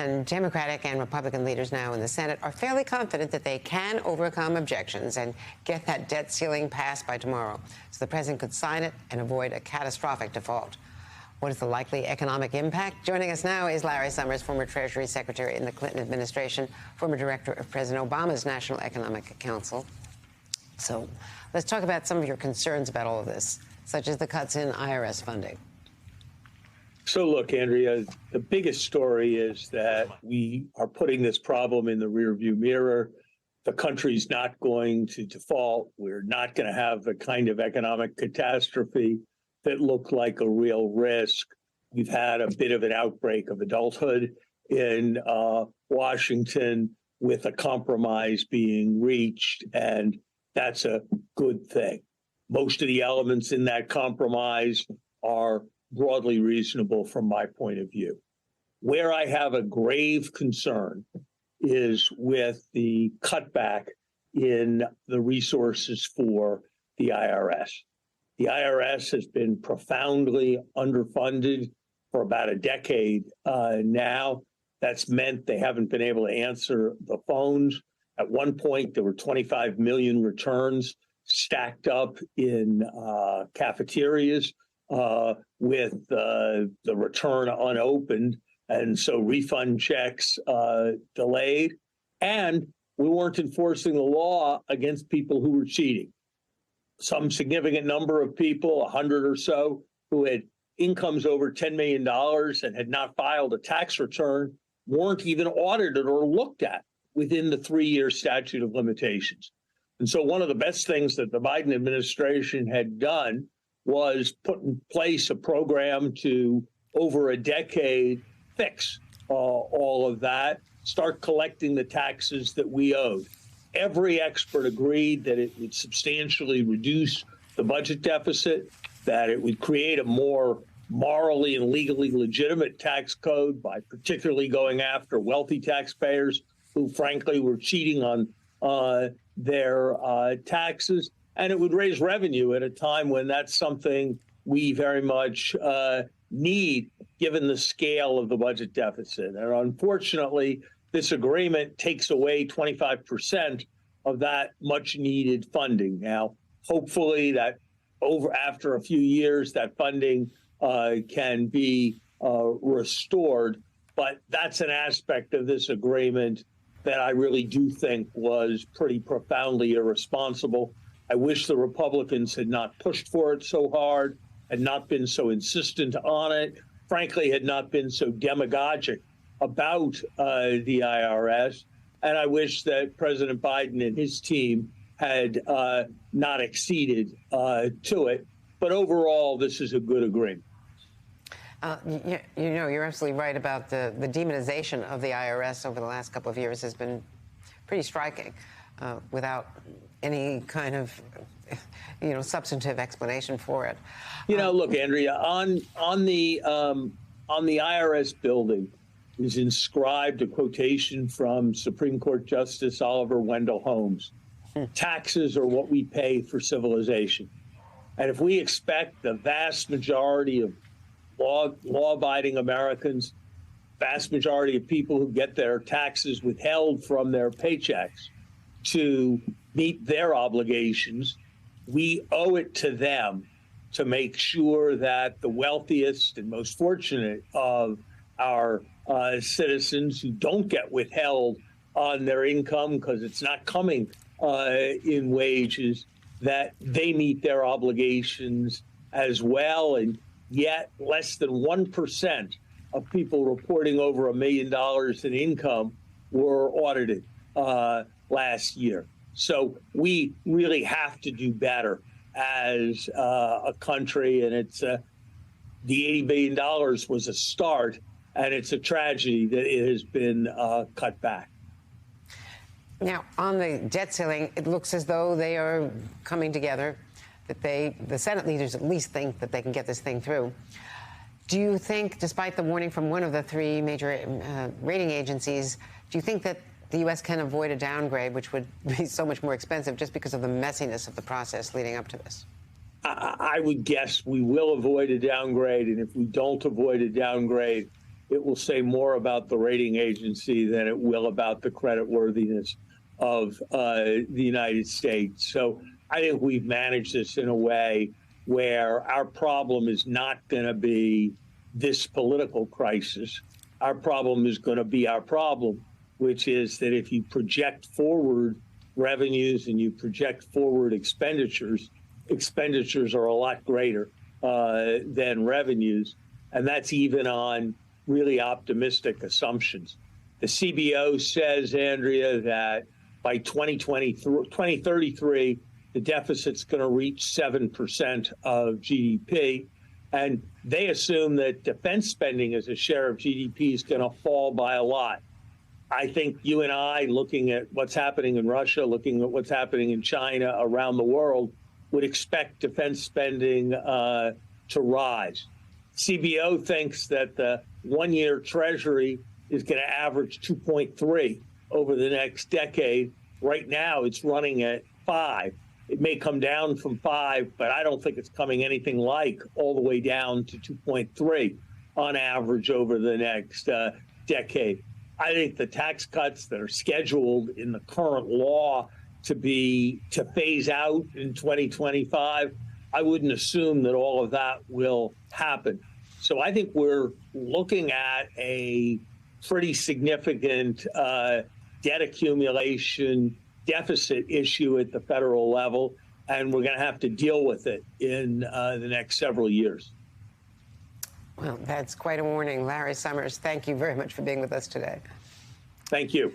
And Democratic and Republican leaders now in the Senate are fairly confident that they can overcome objections and get that debt ceiling passed by tomorrow, so the president could sign it and avoid a catastrophic default. What is the likely economic impact? Joining us now is Larry Summers, former Treasury Secretary in the Clinton administration, former director of President Obama's National Economic Council. So let's talk about some of your concerns about all of this, such as the cuts in IRS funding. So look, Andrea, the biggest story is that we are putting this problem in the rearview mirror. The country's not going to default. We're not going to have the kind of economic catastrophe that looked like a real risk. We've had a bit of an outbreak of adulthood in Washington with a compromise being reached, and that's a good thing. Most of the elements in that compromise are broadly reasonable from my point of view. Where I have a grave concern is with the cutback in the resources for the IRS. The IRS has been profoundly underfunded for about a decade now. That's meant they haven't been able to answer the phones. At one point, there were 25 million returns stacked up in cafeterias with the return unopened, and so refund checks delayed. And we weren't enforcing the law against people who were cheating. Some significant number of people, 100 or so, who had incomes over $10 million and had not filed a tax return, weren't even audited or looked at within the 3-year statute of limitations. And so one of the best things that the Biden administration had done was put in place a program to, over a decade, fix all of that, start collecting the taxes that we owed. Every expert agreed that it would substantially reduce the budget deficit, that it would create a more morally and legally legitimate tax code by particularly going after wealthy taxpayers who, frankly, were cheating on their taxes. And it would raise revenue at a time when that's something we very much need, given the scale of the budget deficit. And unfortunately, this agreement takes away 25% of that much needed funding. Now, hopefully that after a few years, that funding can be restored. But that's an aspect of this agreement that I really do think was pretty profoundly irresponsible. I wish the Republicans had not pushed for it so hard, had not been so insistent on it, frankly, had not been so demagogic about the IRS. And I wish that President Biden and his team had not acceded to it. But overall, this is a good agreement. You're absolutely right about the demonization of the IRS over the last couple of years has been pretty striking, without any kind of, substantive explanation for it. Look, Andrea, on the IRS building is inscribed a quotation from Supreme Court Justice Oliver Wendell Holmes. Taxes are what we pay for civilization. And if we expect the vast majority of law-abiding Americans, vast majority of people who get their taxes withheld from their paychecks to meet their obligations, we owe it to them to make sure that the wealthiest and most fortunate of our citizens who don't get withheld on their income because it's not coming in wages, that they meet their obligations as well. And yet less than 1% of people reporting over $1 million in income were audited last year. So we really have to do better as a country, and it's the $80 billion was a start, and it's a tragedy that it has been cut back. Now, on the debt ceiling, it looks as though they are coming together, that the Senate leaders at least think that they can get this thing through. Do you think, despite the warning from one of the three major rating agencies, do you think that the U.S. can avoid a downgrade, which would be so much more expensive just because of the messiness of the process leading up to this? I would guess we will avoid a downgrade, and if we don't avoid a downgrade, it will say more about the rating agency than it will about the creditworthiness of the United States. So I think we've managed this in a way where our problem is not going to be this political crisis. Our problem is going to be our problem, which is that if you project forward revenues and you project forward expenditures, expenditures are a lot greater than revenues. And that's even on really optimistic assumptions. The CBO says, Andrea, that by 2033, the deficit's going to reach 7% of GDP. And they assume that defense spending as a share of GDP is going to fall by a lot. I think you and I, looking at what's happening in Russia, looking at what's happening in China, around the world, would expect defense spending to rise. CBO thinks that the one-year Treasury is going to average 2.3 over the next decade. Right now, it's running at 5. It may come down from 5, but I don't think it's coming anything like all the way down to 2.3 on average over the next decade. I think the tax cuts that are scheduled in the current law to phase out in 2025, I wouldn't assume that all of that will happen. So I think we're looking at a pretty significant debt accumulation deficit issue at the federal level, and we're going to have to deal with it in the next several years. Well, that's quite a warning. Larry Summers, thank you very much for being with us today. Thank you.